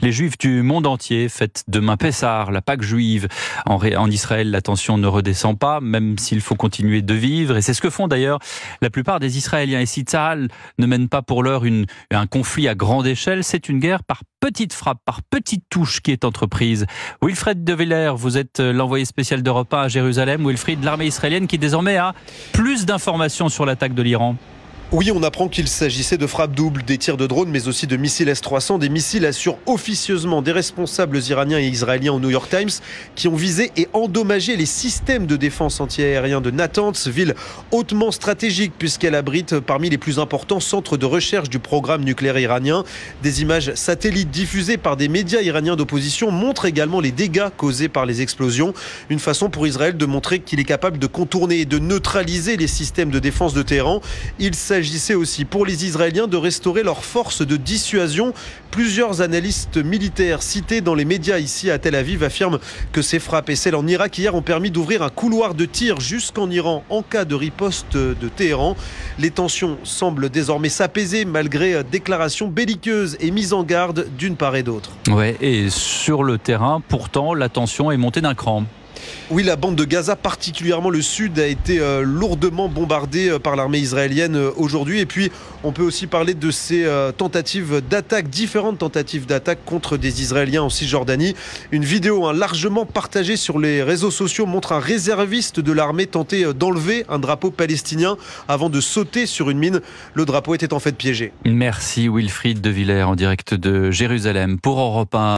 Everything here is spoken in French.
Les Juifs du monde entier fêtent demain Pessah, la Pâque juive. En Israël, la tension ne redescend pas, même s'il faut continuer de vivre. Et c'est ce que font d'ailleurs la plupart des Israéliens. Et si Tsahal ne mène pas pour l'heure un conflit à grande échelle, c'est une guerre par petites frappes, par petites touches qui est entreprise. Wilfried de Villers, vous êtes l'envoyé spécial d'Europe 1 à Jérusalem. Wilfried, l'armée israélienne qui désormais a plus d'informations sur l'attaque de l'Iran. Oui, on apprend qu'il s'agissait de frappes doubles, des tirs de drones, mais aussi de missiles S-300. Des missiles assurent officieusement des responsables iraniens et israéliens au New York Times qui ont visé et endommagé les systèmes de défense antiaérien de Natanz, ville hautement stratégique puisqu'elle abrite parmi les plus importants centres de recherche du programme nucléaire iranien. Des images satellites diffusées par des médias iraniens d'opposition montrent également les dégâts causés par les explosions. Une façon pour Israël de montrer qu'il est capable de contourner et de neutraliser les systèmes de défense de Téhéran. Il s'agissait aussi pour les Israéliens de restaurer leur force de dissuasion. Plusieurs analystes militaires cités dans les médias ici à Tel Aviv affirment que ces frappes et celles en Irak hier ont permis d'ouvrir un couloir de tir jusqu'en Iran en cas de riposte de Téhéran. Les tensions semblent désormais s'apaiser malgré déclarations belliqueuses et mises en garde d'une part et d'autre. Ouais, et sur le terrain, pourtant, la tension est montée d'un cran. Oui, la bande de Gaza, particulièrement le sud, a été lourdement bombardée par l'armée israélienne aujourd'hui. Et puis, on peut aussi parler de ces tentatives d'attaque, différentes tentatives d'attaque contre des Israéliens en Cisjordanie. Une vidéo largement partagée sur les réseaux sociaux montre un réserviste de l'armée tenter d'enlever un drapeau palestinien avant de sauter sur une mine. Le drapeau était en fait piégé. Merci Wilfried de Villers en direct de Jérusalem pour Europe 1.